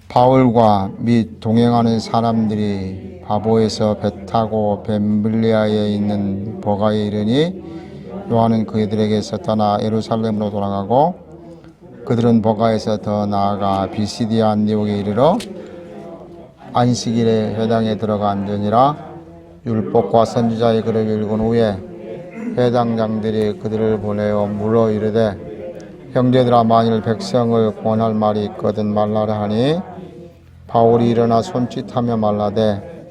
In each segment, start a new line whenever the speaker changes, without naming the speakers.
바울과 및 동행하는 사람들이 바보에서 배 타고 벤블리아에 있는 버가에 이르니 요한은 그들에게서 떠나 예루살렘으로 돌아가고 그들은 버가에서 더 나아가 비시디아 안디옥에 이르러 안식일에 회당에 들어가 앉으니라. 율법과 선지자의 글을 읽은 후에 회당장들이 그들을 보내어 물어 이르되 형제들아 만일 백성을 권할 말이 있거든 말라라 하니 바울이 일어나 손짓하며 말라되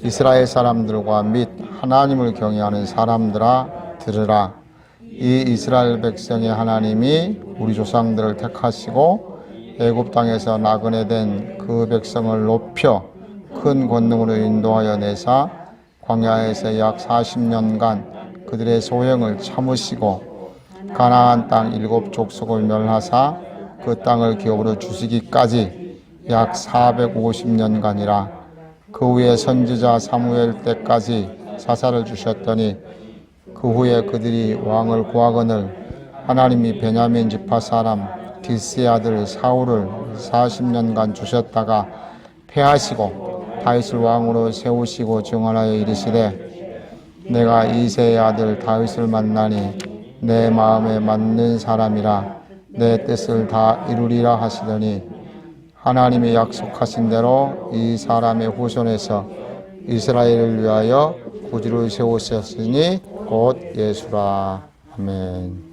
이스라엘 사람들과 및 하나님을 경외하는 사람들아 들으라. 이 이스라엘 백성의 하나님이 우리 조상들을 택하시고 애굽 땅에서 나그네 된 그 백성을 높여 큰 권능으로 인도하여 내사 광야에서 약 40년간 그들의 소형을 참으시고 가나안 땅 7 족속을 멸하사 그 땅을 기업으로 주시기까지 약 450년간이라. 그 후에 선지자 사무엘 때까지 사사를 주셨더니 그 후에 그들이 왕을 구하거늘 하나님이 베냐민 지파 사람 기스의 아들 사울을 40년간 주셨다가 패하시고 다윗을 왕으로 세우시고 정하여 이르시되 내가 이새의 아들 다윗을 만나니 내 마음에 맞는 사람이라 내 뜻을 다 이루리라 하시더니 하나님이 약속하신 대로 이 사람의 후손에서 이스라엘을 위하여 구주를 세우셨으니 곧 예수라. 아멘.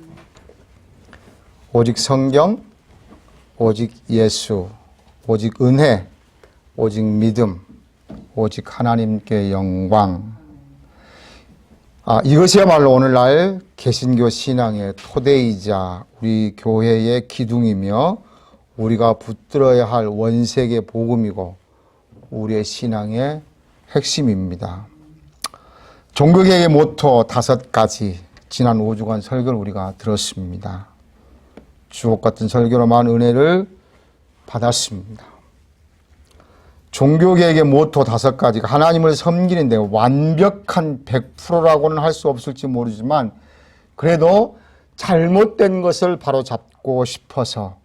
오직 성경, 오직 예수, 오직 은혜, 오직 믿음, 오직 하나님께 영광. 이것이야말로 오늘날 개신교 신앙의 토대이자 우리 교회의 기둥이며 우리가 붙들어야 할 원색의 복음이고 우리의 신앙의 핵심입니다. 종교개혁의 모토 5가지, 지난 5주간 설교를 우리가 들었습니다. 주옥 같은 설교로만 은혜를 받았습니다. 종교개혁의 모토 5가지가 하나님을 섬기는데 완벽한 100%라고는 할 수 없을지 모르지만 그래도 잘못된 것을 바로잡고 싶어서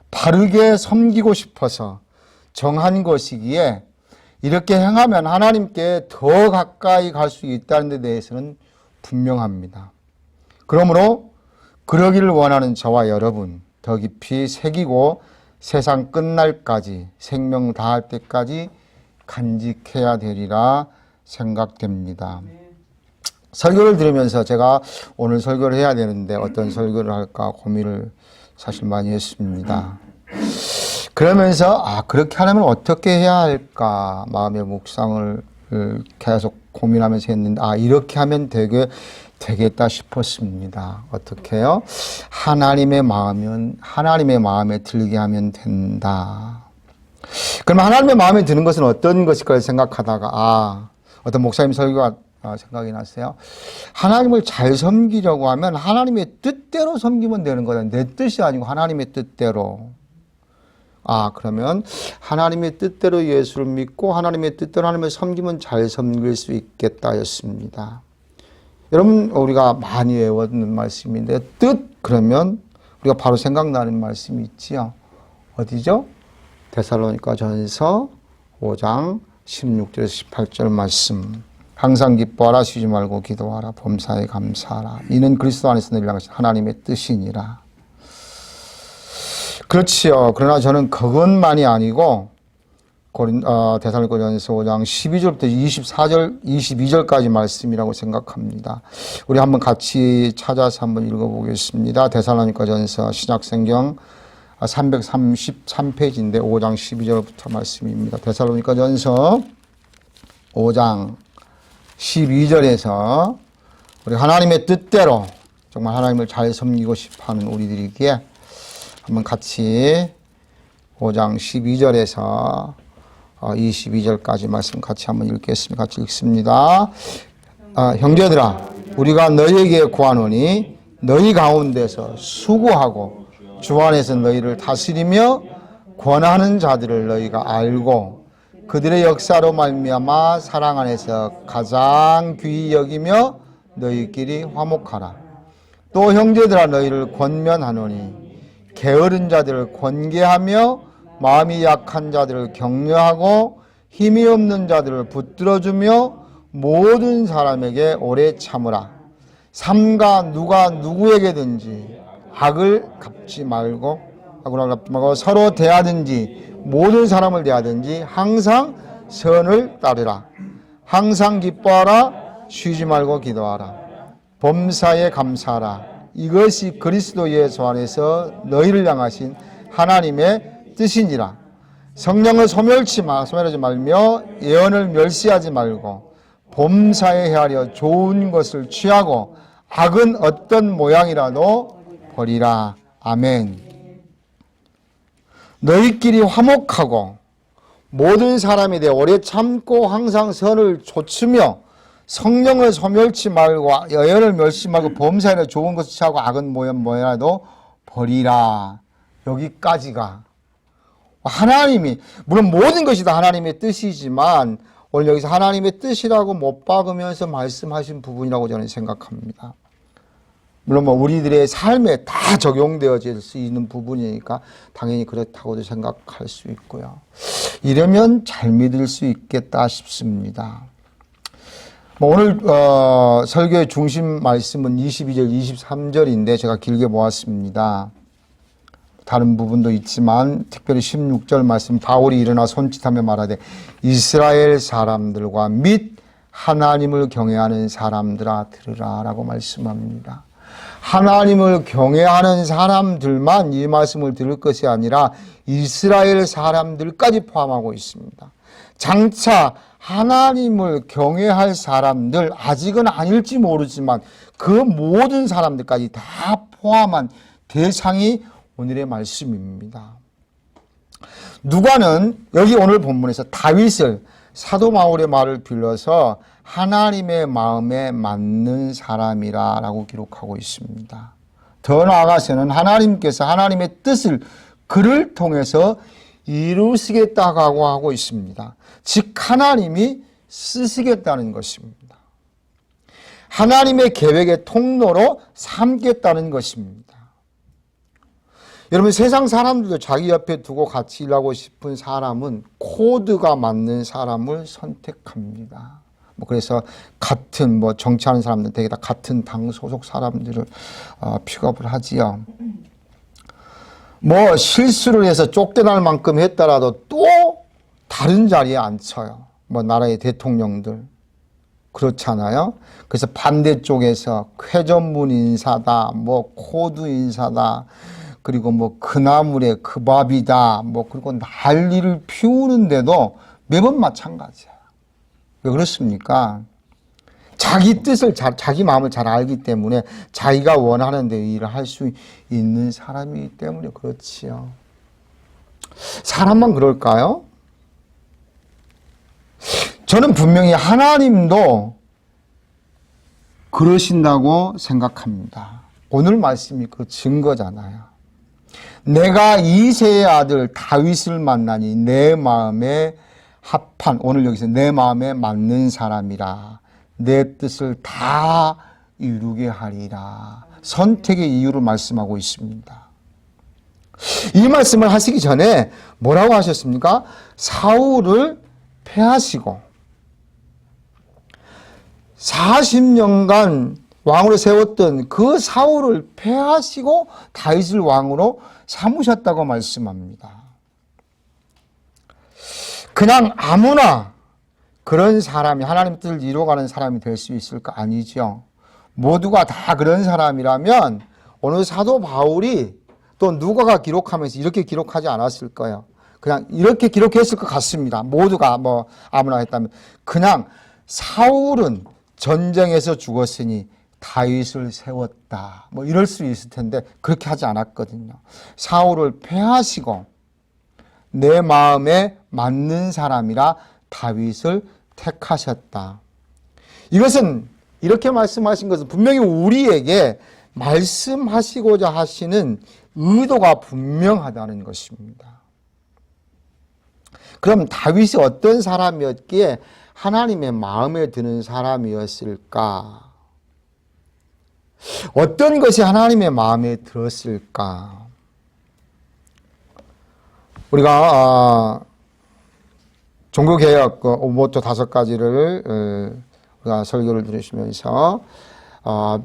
바르게 섬기고 싶어서 정한 것이기에 이렇게 행하면 하나님께 더 가까이 갈 수 있다는 데 대해서는 분명합니다. 그러므로 그러기를 원하는 저와 여러분 더 깊이 새기고 세상 끝날까지 생명 다할 때까지 간직해야 되리라 생각됩니다. 설교를 들으면서 제가 오늘 설교를 해야 되는데 어떤 설교를 할까 고민을 사실 많이 했습니다. 그러면서 그렇게 하려면 어떻게 해야 할까 마음의 묵상을 계속 고민하면서 했는데 이렇게 하면 되겠다 싶었습니다. 어떻게 해요? 하나님의 마음에 들게 하면 된다. 그럼 하나님의 마음에 드는 것은 어떤 것일까 생각하다가 어떤 목사님 설교가 생각이 났어요. 하나님을 잘 섬기려고 하면 하나님의 뜻대로 섬기면 되는 거다. 내 뜻이 아니고 하나님의 뜻대로. 그러면 하나님의 뜻대로 예수를 믿고 하나님의 뜻대로 하나님을 섬기면 잘 섬길 수 있겠다 였습니다. 여러분 우리가 많이 외워듣는 말씀인데 뜻 그러면 우리가 바로 생각나는 말씀이 있지요. 어디죠? 데살로니가 전서 5장 16절에서 18절 말씀. 항상 기뻐하라 쉬지 말고 기도하라 범사에 감사하라 이는 그리스도 안에서 늘 향하신 하나님의 뜻이니라. 그렇지요. 그러나 저는 그것만이 아니고 데살로니가전서 5장 12절부터 22절까지 말씀이라고 생각합니다. 우리 한번 같이 찾아서 한번 읽어보겠습니다. 데살로니가전서 신약성경 333페이지인데 5장 12절부터 말씀입니다. 데살로니가전서 5장 12절에서 우리 하나님의 뜻대로 정말 하나님을 잘 섬기고 싶어하는 우리들이기에 한번 같이 5장 12절에서 22절까지 말씀 같이 한번 읽겠습니다. 같이 읽습니다. 형제들아 우리가 너희에게 구하노니 너희 가운데서 수고하고 주 안에서 너희를 다스리며 권하는 자들을 너희가 알고 그들의 역사로 말미암아 사랑 안에서 가장 귀히 여기며 너희끼리 화목하라. 또 형제들아 너희를 권면하노니 게으른 자들을 권계하며 마음이 약한 자들을 격려하고 힘이 없는 자들을 붙들어주며 모든 사람에게 오래 참으라. 삼가 누가 누구에게든지 악을 갚지 말고 서로 대하든지 모든 사람을 대하든지 항상 선을 따르라. 항상 기뻐하라. 쉬지 말고 기도하라. 범사에 감사하라. 이것이 그리스도 예수 안에서 너희를 향하신 하나님의 뜻이니라. 성령을 소멸하지 말며 예언을 멸시하지 말고 범사에 헤아려 좋은 것을 취하고 악은 어떤 모양이라도 버리라. 아멘. 너희끼리 화목하고 모든 사람에 대해 오래 참고 항상 선을 좇으며 성령을 소멸치 말고 예언을 멸시 말고 범사에 좋은 것을 취하고 악은 모양이라도 버리라. 여기까지가 하나님이, 물론 모든 것이 다 하나님의 뜻이지만 오늘 여기서 하나님의 뜻이라고 못 박으면서 말씀하신 부분이라고 저는 생각합니다. 물론 우리들의 삶에 다 적용되어질 수 있는 부분이니까 당연히 그렇다고도 생각할 수 있고요. 이러면 잘 믿을 수 있겠다 싶습니다. 오늘 설교의 중심 말씀은 22절, 23절인데 제가 길게 모았습니다. 다른 부분도 있지만 특별히 16절 말씀, 바울이 일어나 손짓하며 말하되 이스라엘 사람들과 및 하나님을 경외하는 사람들아 들으라 라고 말씀합니다. 하나님을 경외하는 사람들만 이 말씀을 들을 것이 아니라 이스라엘 사람들까지 포함하고 있습니다. 장차 하나님을 경외할 사람들, 아직은 아닐지 모르지만 그 모든 사람들까지 다 포함한 대상이 오늘의 말씀입니다. 누가는 여기 오늘 본문에서 다윗을 사도 바울의 말을 빌려서 하나님의 마음에 맞는 사람이라고 기록하고 있습니다. 더 나아가서는 하나님께서 하나님의 뜻을 그를 통해서 이루시겠다고 하고 있습니다. 즉 하나님이 쓰시겠다는 것입니다. 하나님의 계획의 통로로 삼겠다는 것입니다. 여러분, 세상 사람들도 자기 옆에 두고 같이 일하고 싶은 사람은 코드가 맞는 사람을 선택합니다. 그래서 같은 정치하는 사람들 되게 다 같은 당 소속 사람들을 픽업을 하지요. 실수를 해서 쫓겨날 만큼 했더라도 또 다른 자리에 앉혀요. 나라의 대통령들 그렇잖아요. 그래서 반대쪽에서 쾌전문 인사다, 코드 인사다, 그리고 그나물의 그 밥이다, 그리고 난리를 피우는데도 매번 마찬가지야. 왜 그렇습니까? 자기 뜻을 자기 마음을 잘 알기 때문에 자기가 원하는 데 일을 할 수 있는 사람이기 때문에 그렇지요. 사람만 그럴까요? 저는 분명히 하나님도 그러신다고 생각합니다. 오늘 말씀이 그 증거잖아요. 내가 이새의 아들 다윗을 만나니 내 마음에 합한, 오늘 여기서 내 마음에 맞는 사람이라 내 뜻을 다 이루게 하리라. 선택의 이유를 말씀하고 있습니다. 이 말씀을 하시기 전에 뭐라고 하셨습니까? 사울을 패하시고 40년간 왕으로 세웠던 그 사울을 패하시고 다윗을 왕으로 삼으셨다고 말씀합니다. 그냥 아무나 그런 사람이 하나님 뜻을 이루어가는 사람이 될 수 있을까? 아니죠. 모두가 다 그런 사람이라면 오늘 사도 바울이 또 누가가 기록하면서 이렇게 기록하지 않았을 거예요. 그냥 이렇게 기록했을 것 같습니다. 모두가 아무나 했다면. 그냥 사울은 전쟁에서 죽었으니 다윗을 세웠다. 이럴 수 있을 텐데 그렇게 하지 않았거든요. 사울을 패하시고 내 마음에 맞는 사람이라 다윗을 택하셨다. 이것은 이렇게 말씀하신 것은 분명히 우리에게 말씀하시고자 하시는 의도가 분명하다는 것입니다. 그럼 다윗이 어떤 사람이었기에 하나님의 마음에 드는 사람이었을까? 어떤 것이 하나님의 마음에 들었을까? 우리가 종교개혁 모토 5가지를 우리가 설교를 들으시면서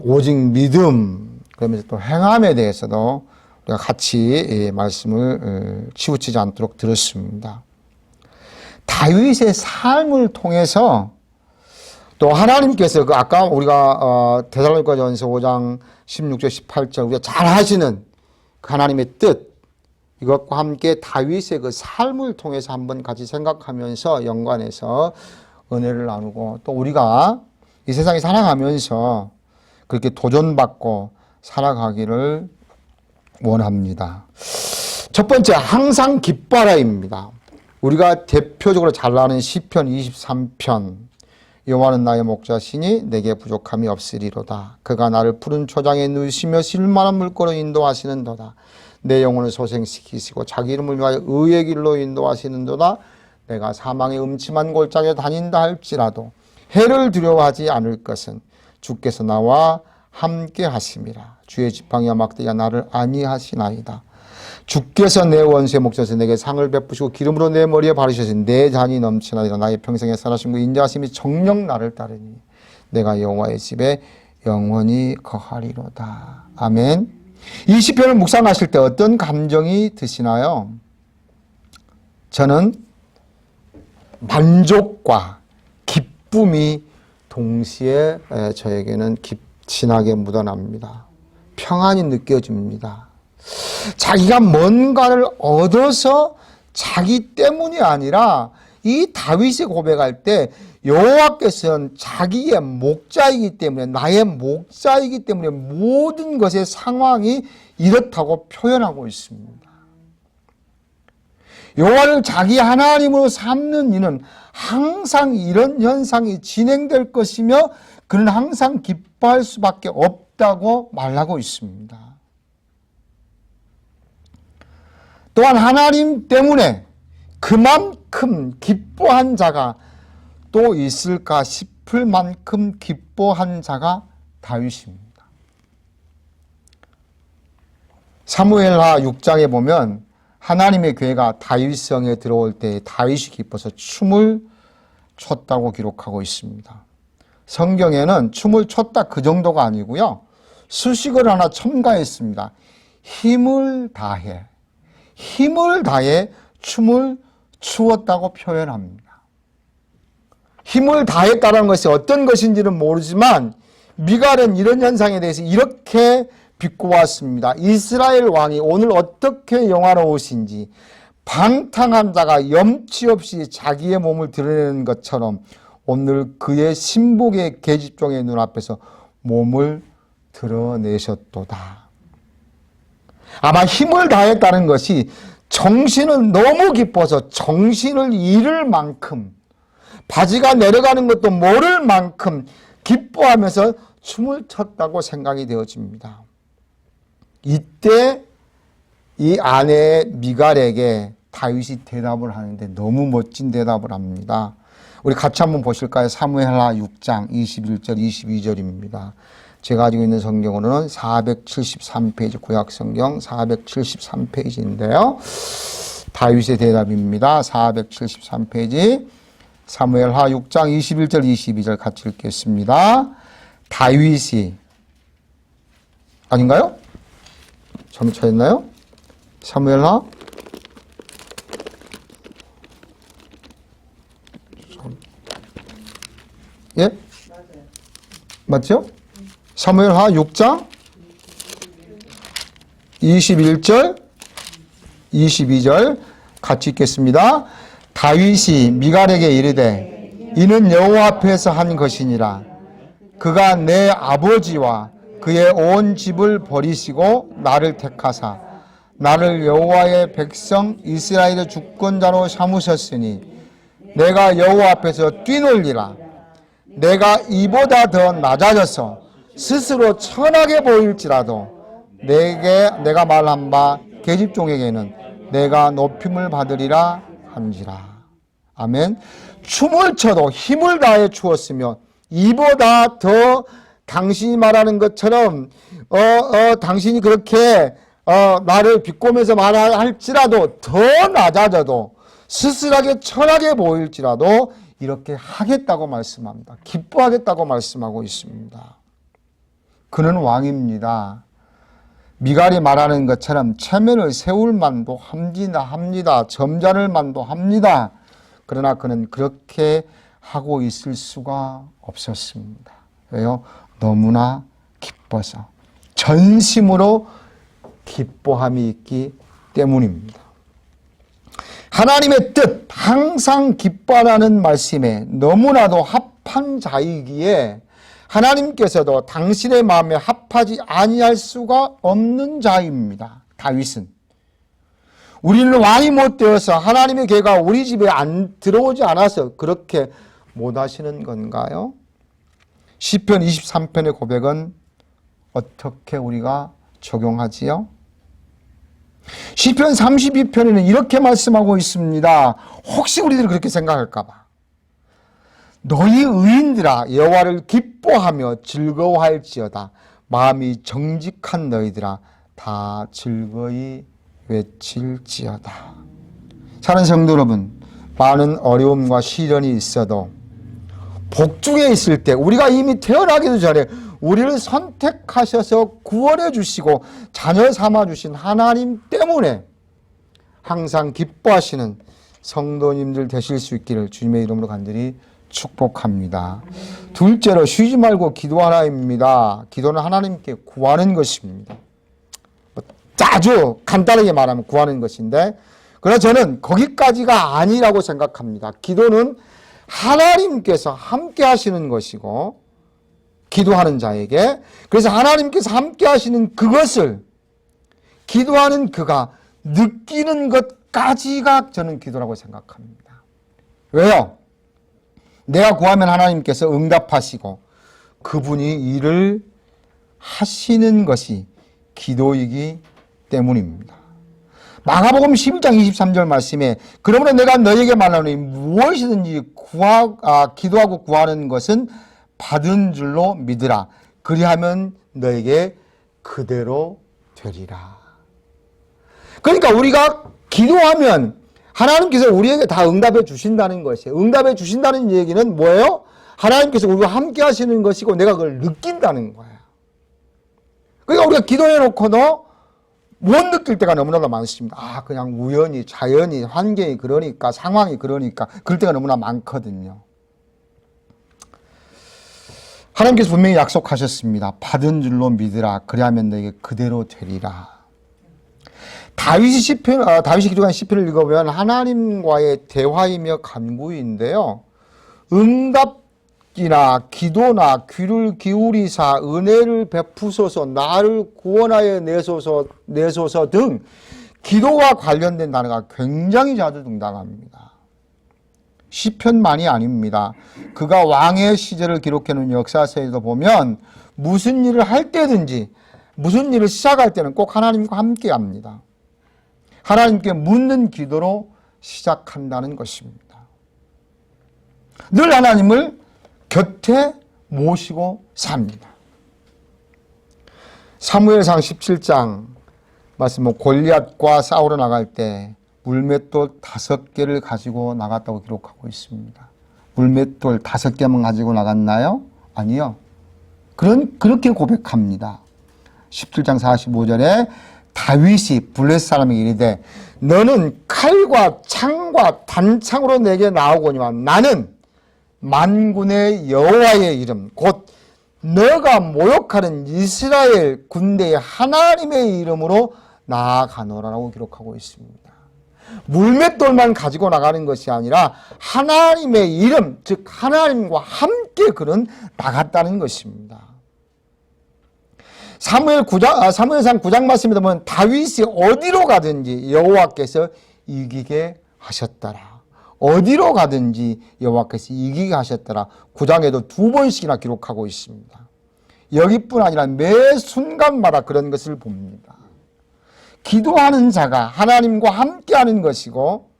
오직 믿음, 그러면서 또 행함에 대해서도 우리가 같이 말씀을 치우치지 않도록 들었습니다. 다윗의 삶을 통해서 또 하나님께서 아까 우리가 데살로니가전서 5장 16절 18절 우리가 잘 하시는 그 하나님의 뜻, 이것과 함께 다윗의 그 삶을 통해서 한번 같이 생각하면서 연관해서 은혜를 나누고, 또 우리가 이 세상에 살아가면서 그렇게 도전받고 살아가기를 원합니다. 첫 번째, 항상 기뻐라입니다. 우리가 대표적으로 잘 아는 시편 23편, 여호와는 나의 목자시니 내게 부족함이 없으리로다. 그가 나를 푸른 초장에 누시며 실만한 물가로 인도하시는도다. 내 영혼을 소생시키시고 자기 이름을 위하여 의의 길로 인도하시는도다. 내가 사망의 음침한 골짜기에 다닌다 할지라도 해를 두려워하지 않을 것은 주께서 나와 함께 하심이라. 주의 지팡이와 막대기가 나를 안위하시나이다. 주께서 내 원수의 목전에서 내게 상을 베푸시고 기름으로 내 머리에 바르시니 내 잔이 넘치나이다. 나의 평생에 살아심과 인자하심이 정녕 나를 따르니 내가 여호와의 집에 영원히 거하리로다. 아멘. 이 시편을 묵상하실 때 어떤 감정이 드시나요? 저는 만족과 기쁨이 동시에 저에게는 진하게 묻어납니다. 평안이 느껴집니다. 자기가 뭔가를 얻어서 자기 때문이 아니라 이 다윗이 고백할 때 여호와께서는 자기의 목자이기 때문에, 나의 목자이기 때문에 모든 것의 상황이 이렇다고 표현하고 있습니다. 여호와를 자기 하나님으로 삼는 이는 항상 이런 현상이 진행될 것이며 그는 항상 기뻐할 수밖에 없다고 말하고 있습니다. 또한 하나님 때문에 그만큼 기뻐한 자가 또 있을까 싶을 만큼 기뻐한 자가 다윗입니다. 사무엘하 6장에 보면 하나님의 교회가 다윗성에 들어올 때 다윗이 기뻐서 춤을 췄다고 기록하고 있습니다. 성경에는 춤을 췄다 그 정도가 아니고요. 수식을 하나 첨가했습니다. 힘을 다해 춤을 추었다고 표현합니다. 힘을 다했다는 것이 어떤 것인지는 모르지만 미갈은 이런 현상에 대해서 이렇게 비꼬았습니다. 이스라엘 왕이 오늘 어떻게 영화로우신지 방탕한 자가 염치 없이 자기의 몸을 드러내는 것처럼 오늘 그의 신복의 계집종의 눈앞에서 몸을 드러내셨도다. 아마 힘을 다했다는 것이 정신은 너무 기뻐서 정신을 잃을 만큼, 바지가 내려가는 것도 모를 만큼 기뻐하면서 춤을 췄다고 생각이 되어집니다. 이때 이 아내 미갈에게 다윗이 대답을 하는데 너무 멋진 대답을 합니다. 우리 같이 한번 보실까요? 사무엘하 6장 21절 22절입니다. 제가 가지고 있는 성경으로는 473페이지, 구약성경 473페이지인데요. 다윗의 대답입니다. 473페이지 사무엘하 6장 21절 22절 같이 읽겠습니다. 다윗이 아닌가요? 잘못 찾았나요? 사무엘하 예? 맞죠? 사무엘하 6장 21절 22절 같이 읽겠습니다. 다윗이 미갈에게 이르되 이는 여호와 앞에서 한 것이니라. 그가 내 아버지와 그의 온 집을 버리시고 나를 택하사 나를 여호와의 백성 이스라엘의 주권자로 삼으셨으니 내가 여호와 앞에서 뛰놀리라. 내가 이보다 더 낮아져서 스스로 천하게 보일지라도 내가 말한 바 계집종에게는 내가 높임을 받으리라 한지라. 아멘. 춤을 춰도 힘을 다해 추었으며 이보다 더 당신이 말하는 것처럼 당신이 그렇게 나를 비꼬면서 말할지라도 더 낮아져도 스스하게 천하게 보일지라도 이렇게 하겠다고 말씀합니다. 기뻐하겠다고 말씀하고 있습니다. 그는 왕입니다. 미갈이 말하는 것처럼 체면을 세울 만도 합니다. 점잖을 만도 합니다. 그러나 그는 그렇게 하고 있을 수가 없었습니다. 왜요? 너무나 기뻐서. 전심으로 기뻐함이 있기 때문입니다. 하나님의 뜻, 항상 기뻐하라는 말씀에 너무나도 합한 자이기에 하나님께서도 당신의 마음에 합하지 아니할 수가 없는 자입니다. 다윗은. 우리는 왕이 못 되어서 하나님의 계가 우리 집에 안 들어오지 않아서 그렇게 못 하시는 건가요? 시편 23편의 고백은 어떻게 우리가 적용하지요? 시편 32편에는 이렇게 말씀하고 있습니다. 혹시 우리들이 그렇게 생각할까 봐. 너희 의인들아 여호와를 기뻐하며 즐거워할지어다. 마음이 정직한 너희들아 다 즐거이 외칠지어다. 사랑하는 성도 여러분, 많은 어려움과 시련이 있어도 복중에 있을 때 우리가 이미 태어나기도 전에 우리를 선택하셔서 구원해 주시고 자녀 삼아 주신 하나님 때문에 항상 기뻐하시는 성도님들 되실 수 있기를 주님의 이름으로 간절히 축복합니다. 둘째로 쉬지 말고 기도하라입니다. 기도는 하나님께 구하는 것입니다. 아주 간단하게 말하면 구하는 것인데, 그러나 저는 거기까지가 아니라고 생각합니다. 기도는 하나님께서 함께 하시는 것이고 기도하는 자에게, 그래서 하나님께서 함께 하시는 그것을 기도하는 그가 느끼는 것까지가 저는 기도라고 생각합니다. 왜요? 내가 구하면 하나님께서 응답하시고 그분이 일을 하시는 것이 기도이기 때문입니다. 마가복음 11장 23절 말씀에 그러므로 내가 너에게 말하노니 무엇이든지 기도하고 구하는 것은 받은 줄로 믿으라. 그리하면 너에게 그대로 되리라. 그러니까 우리가 기도하면 하나님께서 우리에게 다 응답해 주신다는 것이에요. 응답해 주신다는 얘기는 뭐예요? 하나님께서 우리와 함께 하시는 것이고 내가 그걸 느낀다는 거예요. 그러니까 우리가 기도해 놓고도 못 느낄 때가 너무나도 많습니다. 그냥 우연히, 자연히, 환경이 그러니까, 상황이 그러니까 그럴 때가 너무나 많거든요. 하나님께서 분명히 약속하셨습니다. 받은 줄로 믿으라. 그리하면 너에게 그대로 되리라. 다윗이 기도한 시편을 읽어보면 하나님과의 대화이며 간구인데요. 응답이나 기도나 귀를 기울이사 은혜를 베푸소서 나를 구원하여 내소서 등 기도와 관련된 단어가 굉장히 자주 등장합니다. 시편만이 아닙니다. 그가 왕의 시절을 기록해놓은 역사서에도 보면 무슨 일을 할 때든지 무슨 일을 시작할 때는 꼭 하나님과 함께 합니다. 하나님께 묻는 기도로 시작한다는 것입니다. 늘 하나님을 곁에 모시고 삽니다. 사무엘상 17장 말씀 골리앗과 싸우러 나갈 때 물맷돌 5개를 가지고 나갔다고 기록하고 있습니다. 물맷돌 5개만 가지고 나갔나요? 아니요. 그렇게 고백합니다. 17장 45절에 다윗이 블레셋 사람에게 이르되 너는 칼과 창과 단창으로 내게 나오거니와 나는 만군의 여호와의 이름 곧 너가 모욕하는 이스라엘 군대의 하나님의 이름으로 나아가노라라고 기록하고 있습니다. 물맷돌만 가지고 나가는 것이 아니라 하나님의 이름, 즉 하나님과 함께 그는 나갔다는 것입니다. 사무엘상 9장 말씀에 보면 다윗이 어디로 가든지 여호와께서 이기게 하셨더라. 어디로 가든지 여호와께서 이기게 하셨더라. 9장에도 2번씩이나 기록하고 있습니다. 여기뿐 아니라 매 순간마다 그런 것을 봅니다. 기도하는 자가 하나님과 함께하는 것이고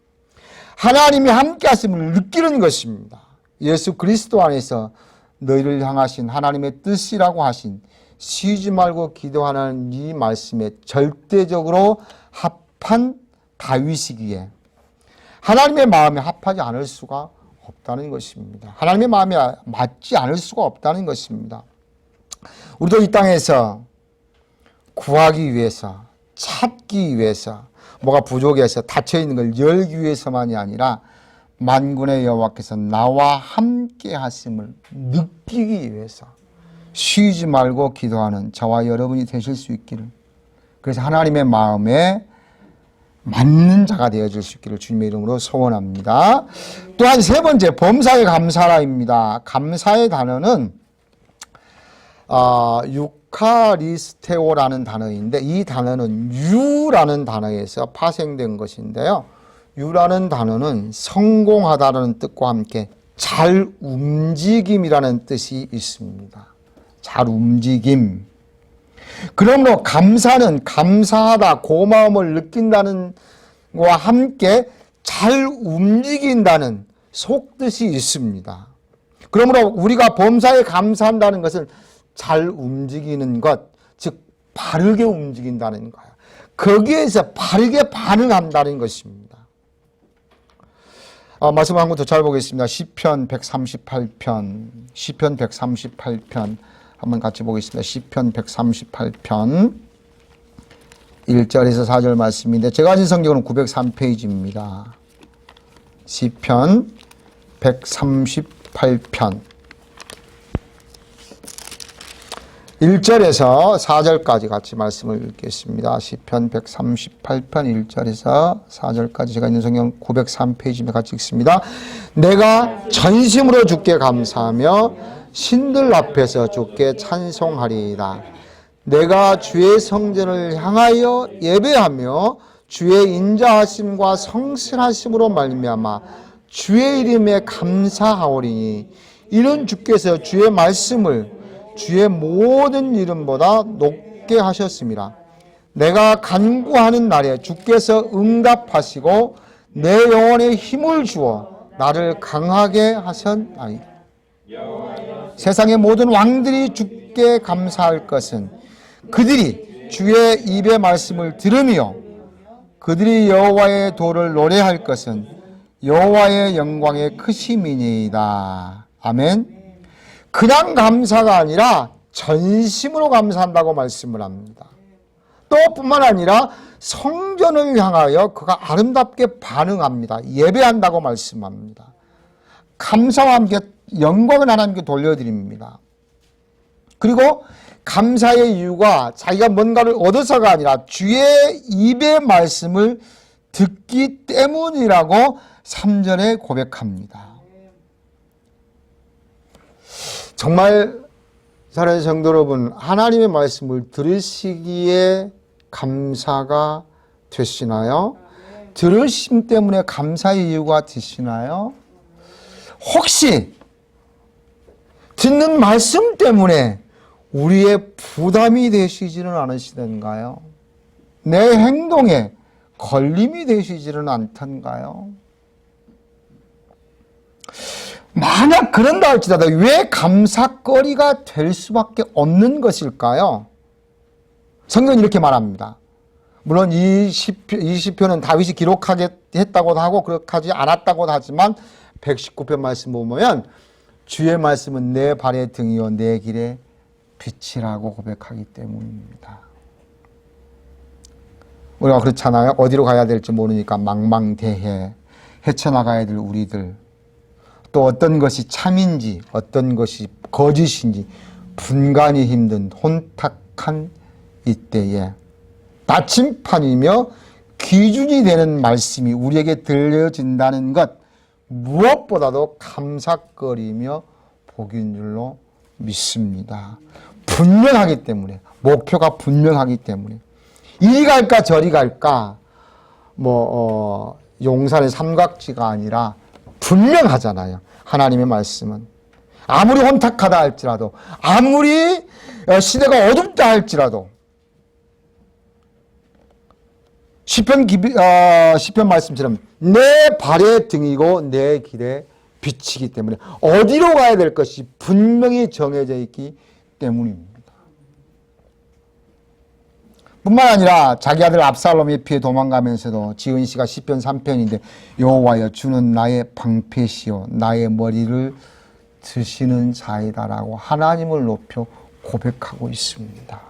하나님이 함께하심을 느끼는 것입니다. 예수 그리스도 안에서 너희를 향하신 하나님의 뜻이라고 하신 쉬지 말고 기도하는 이 말씀에 절대적으로 합한 다윗이기에 하나님의 마음에 합하지 않을 수가 없다는 것입니다. 하나님의 마음에 맞지 않을 수가 없다는 것입니다. 우리도 이 땅에서 구하기 위해서, 찾기 위해서, 뭐가 부족해서 닫혀있는 걸 열기 위해서만이 아니라 만군의 여호와께서 나와 함께 하심을 느끼기 위해서 쉬지 말고 기도하는 저와 여러분이 되실 수 있기를, 그래서 하나님의 마음에 맞는 자가 되어질 수 있기를 주님의 이름으로 소원합니다. 또한 세 번째, 범사에 감사라입니다. 감사의 단어는 유카리스테오라는 단어인데, 이 단어는 유라는 단어에서 파생된 것인데요. 유라는 단어는 성공하다라는 뜻과 함께 잘 움직임이라는 뜻이 있습니다. 잘 움직임. 그러므로 감사는 감사하다, 고마움을 느낀다는 것과 함께 잘 움직인다는 속뜻이 있습니다. 그러므로 우리가 범사에 감사한다는 것은 잘 움직이는 것, 즉 바르게 움직인다는 거예요. 거기에서 바르게 반응한다는 것입니다. 말씀 한 번 더 잘 보겠습니다. 시편 138편, 시편 138편 한번 같이 보겠습니다. 시편 138편 1절에서 4절 말씀인데, 제가 가진 성경은 903페이지입니다. 시편 138편 1절에서 4절까지 같이 말씀을 읽겠습니다. 시편 138편 1절에서 4절까지 제가 있는 성경 903페이지에 같이 읽습니다. 내가 전심으로 주께 감사하며 신들 앞에서 주께 찬송하리이다. 내가 주의 성전을 향하여 예배하며 주의 인자하심과 성실하심으로 말미암아 주의 이름에 감사하오리니, 이는 주께서 주의 말씀을 주의 모든 이름보다 높게 하셨습니다. 내가 간구하는 날에 주께서 응답하시고 내 영혼에 힘을 주어 나를 강하게 하셨나이다. 세상의 모든 왕들이 주께 감사할 것은 그들이 주의 입의 말씀을 들으며 그들이 여호와의 도를 노래할 것은 여호와의 영광의 크심이니이다. 아멘. 그냥 감사가 아니라 전심으로 감사한다고 말씀을 합니다. 또 뿐만 아니라 성전을 향하여 그가 아름답게 반응합니다. 예배한다고 말씀합니다. 감사와 함께 영광을 하나님께 돌려드립니다. 그리고 감사의 이유가 자기가 뭔가를 얻어서가 아니라 주의 입의 말씀을 듣기 때문이라고 3절에 고백합니다. 정말 사랑하는 성도 여러분, 하나님의 말씀을 들으시기에 감사가 되시나요? 들으심 때문에 감사의 이유가 되시나요? 혹시 듣는 말씀 때문에 우리의 부담이 되시지는 않으시던가요? 내 행동에 걸림이 되시지는 않던가요? 만약 그런다 할지라도 왜 감사거리가 될 수밖에 없는 것일까요? 성경은 이렇게 말합니다. 물론 이 시편은 다윗이 기록하겠다고도 하고 그렇게 하지 않았다고도 하지만 119편 말씀 보면 주의 말씀은 내 발의 등이요 내 길의 빛이라고 고백하기 때문입니다. 우리가 그렇잖아요. 어디로 가야 될지 모르니까 망망대해 헤쳐나가야 될 우리들, 또 어떤 것이 참인지 어떤 것이 거짓인지 분간이 힘든 혼탁한 이때에 나침판이며 기준이 되는 말씀이 우리에게 들려진다는 것, 무엇보다도 감사거리며 복인 줄로 믿습니다. 분명하기 때문에, 목표가 분명하기 때문에. 이리 갈까 저리 갈까, 용산의 삼각지가 아니라 분명하잖아요. 하나님의 말씀은. 아무리 혼탁하다 할지라도, 아무리 시대가 어둡다 할지라도, 시편 말씀처럼 내 발의 등이고 내 길의 빛이기 때문에 어디로 가야 될 것이 분명히 정해져 있기 때문입니다. 뿐만 아니라 자기 아들 압살롬의 피해 도망가면서도 지은 시가 시편 3편인데 여호와여 주는 나의 방패시요 나의 머리를 드시는 자이다라고 하나님을 높여 고백하고 있습니다.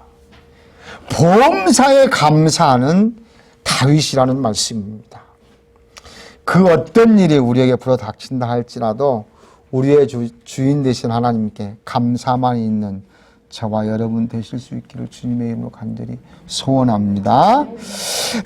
범사에 감사하는 다윗이라는 말씀입니다. 그 어떤 일이 우리에게 불어닥친다 할지라도 우리의 주인 되신 하나님께 감사만 있는 저와 여러분 되실 수 있기를 주님의 이름으로 간절히 소원합니다.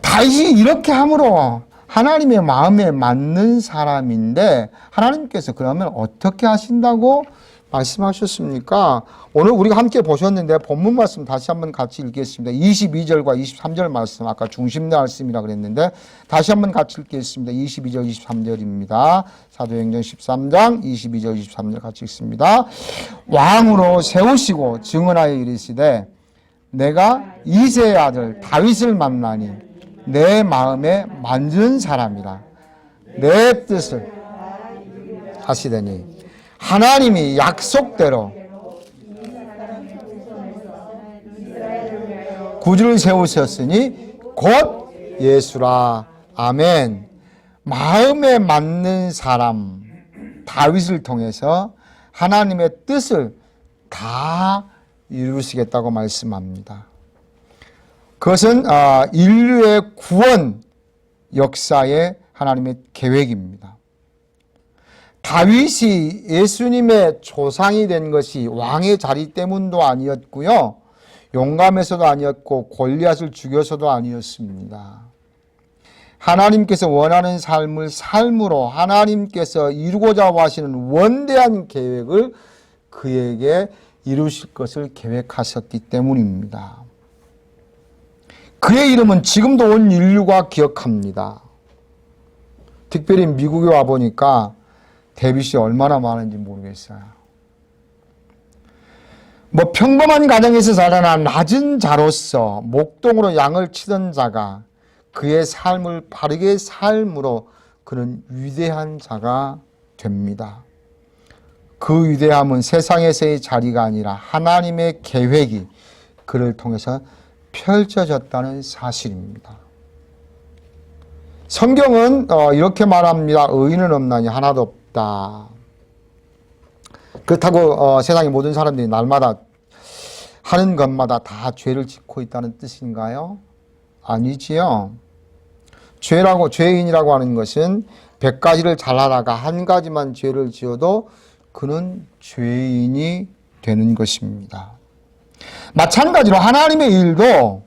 다윗이 이렇게 함으로 하나님의 마음에 맞는 사람인데 하나님께서 그러면 어떻게 하신다고 말씀하셨습니까? 오늘 우리가 함께 보셨는데 본문 말씀 다시 한번 같이 읽겠습니다. 22절과 23절 말씀, 아까 중심 말씀이라 그랬는데 다시 한번 같이 읽겠습니다. 22절 23절입니다. 사도행전 13장 22절 23절 같이 읽습니다. 왕으로 세우시고 증언하여 이르시되 내가 이새의 아들 다윗을 만나니 내 마음에 맞는 사람이라 내 뜻을 하시더니 하나님이 약속대로 구주를 세우셨으니 곧 예수라. 아멘. 마음에 맞는 사람 다윗을 통해서 하나님의 뜻을 다 이루시겠다고 말씀합니다. 그것은 인류의 구원 역사의 하나님의 계획입니다. 다윗이 예수님의 조상이 된 것이 왕의 자리 때문도 아니었고요. 용감해서도 아니었고 골리앗을 죽여서도 아니었습니다. 하나님께서 원하는 삶을 삶으로 하나님께서 이루고자 하시는 원대한 계획을 그에게 이루실 것을 계획하셨기 때문입니다. 그의 이름은 지금도 온 인류가 기억합니다. 특별히 미국에 와보니까 데빗이 얼마나 많은지 모르겠어요. 평범한 가정에서 자라난 낮은 자로서 목동으로 양을 치던 자가 그의 삶을 바르게 삶으로 그는 위대한 자가 됩니다. 그 위대함은 세상에서의 자리가 아니라 하나님의 계획이 그를 통해서 펼쳐졌다는 사실입니다. 성경은 이렇게 말합니다. 의인은 없나니 하나도 없다. 그렇다고 세상의 모든 사람들이 날마다 하는 것마다 다 죄를 짓고 있다는 뜻인가요? 아니지요. 죄인이라고 하는 것은 100가지를 잘하다가 한 가지만 죄를 지어도 그는 죄인이 되는 것입니다. 마찬가지로 하나님의 일도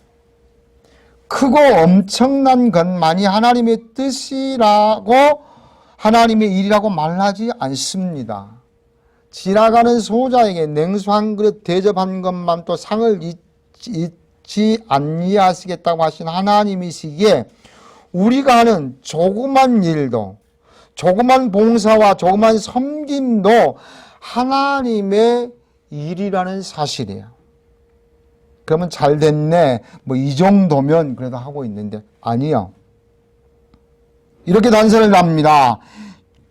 크고 엄청난 것만이 하나님의 뜻이라고 하나님의 일이라고 말하지 않습니다. 지나가는 소자에게 냉수 한 그릇 대접한 것만 또 상을 잊지 아니하시겠다고 하신 하나님이시기에 우리가 하는 조그만 일도 조그만 봉사와 조그만 섬김도 하나님의 일이라는 사실이에요. 그러면 잘 됐네. 이 정도면 그래도 하고 있는데 아니요. 이렇게 단서를 합니다.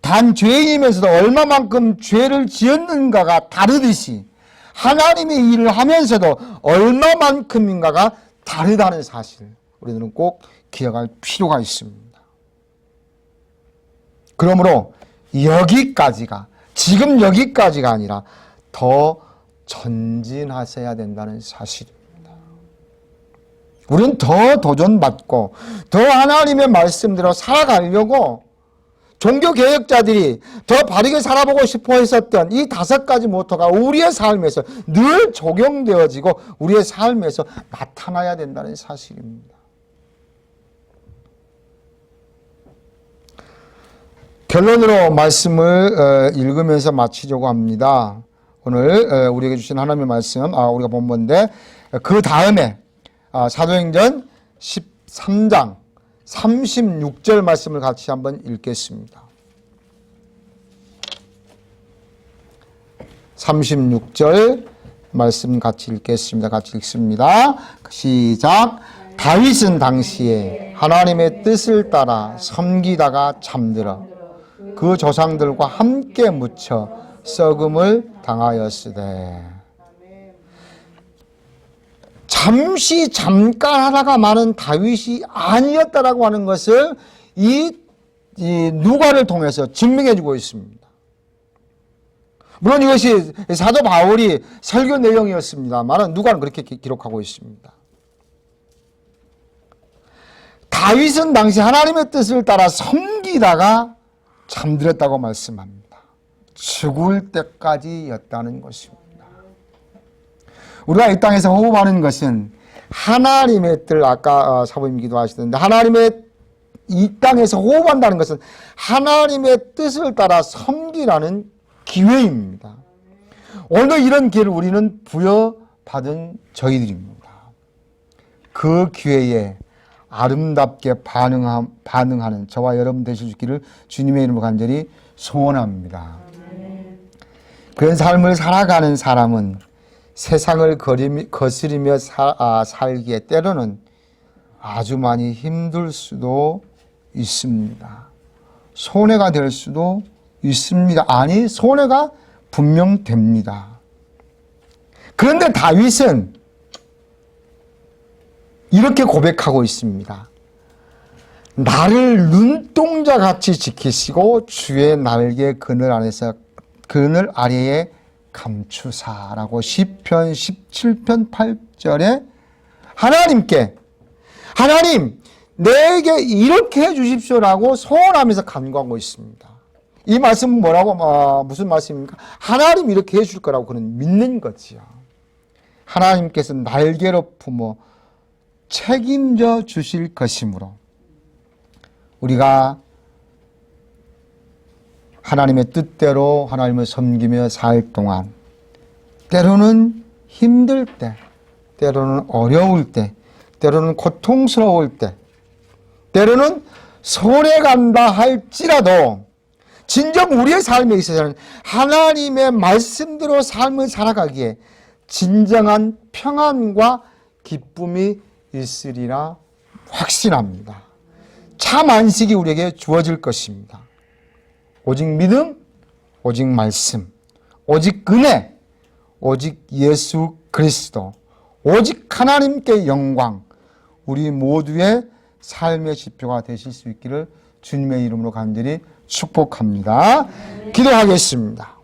단 죄인이면서도 얼마만큼 죄를 지었는가가 다르듯이 하나님의 일을 하면서도 얼마만큼인가가 다르다는 사실 우리들은 꼭 기억할 필요가 있습니다. 그러므로 지금 여기까지가 아니라 더 전진하셔야 된다는 사실입니다. 우리는 더 도전받고 더 하나님의 말씀대로 살아가려고 종교개혁자들이 더 바르게 살아보고 싶어 했었던 이 5가지 모토가 우리의 삶에서 늘 적용되어지고 우리의 삶에서 나타나야 된다는 사실입니다. 결론으로 말씀을 읽으면서 마치려고 합니다. 오늘 우리에게 주신 하나님의 말씀 우리가 본 건데 그 다음에 사도행전 13장 36절 말씀을 같이 한번 읽겠습니다. 36절 말씀 같이 읽겠습니다. 같이 읽습니다. 시작. 다윗은 당시에 하나님의 뜻을 따라 섬기다가 잠들어 그 조상들과 함께 묻혀 썩음을 당하였으되 잠시 잠깐 하다가 마는 다윗이 아니었다라고 하는 것을 이 누가를 통해서 증명해 주고 있습니다. 물론 이것이 사도 바울이 설교 내용이었습니다만 누가는 그렇게 기록하고 있습니다. 다윗은 당시 하나님의 뜻을 따라 섬기다가 잠들었다고 말씀합니다. 죽을 때까지였다는 것입니다. 우리가 이 땅에서 호흡하는 것은 하나님의 뜻, 아까 사부님 기도하시던데 하나님의 이 땅에서 호흡한다는 것은 하나님의 뜻을 따라 섬기라는 기회입니다. 오늘 이런 기회를 우리는 부여받은 저희들입니다. 그 기회에 아름답게 반응하는 저와 여러분 되실 수 있기를 주님의 이름으로 간절히 소원합니다. 그런 삶을 살아가는 사람은 세상을 거스리며 살기에 때로는 아주 많이 힘들 수도 있습니다. 손해가 될 수도 있습니다. 아니, 손해가 분명 됩니다. 그런데 다윗은 이렇게 고백하고 있습니다. 나를 눈동자같이 지키시고 주의 날개 그늘 아래에 감추사라고 시편 17편 8절에 하나님께 하나님 내게 이렇게 해 주십시오라고 소원하면서 간구하고 있습니다. 이 말씀은 무슨 말씀입니까? 하나님 이렇게 해 줄 거라고 그는 믿는 거지요. 하나님께서 날개로 품어 책임져 주실 것이므로 우리가 하나님의 뜻대로 하나님을 섬기며 살 동안 때로는 힘들 때, 때로는 어려울 때, 때로는 고통스러울 때, 때로는 손해간다 할지라도 진정 우리의 삶에 있어서는 하나님의 말씀대로 삶을 살아가기에 진정한 평안과 기쁨이 있으리라 확신합니다. 참 안식이 우리에게 주어질 것입니다. 오직 믿음, 오직 말씀, 오직 은혜, 오직 예수 그리스도, 오직 하나님께 영광, 우리 모두의 삶의 지표가 되실 수 있기를 주님의 이름으로 간절히 축복합니다. 기도하겠습니다.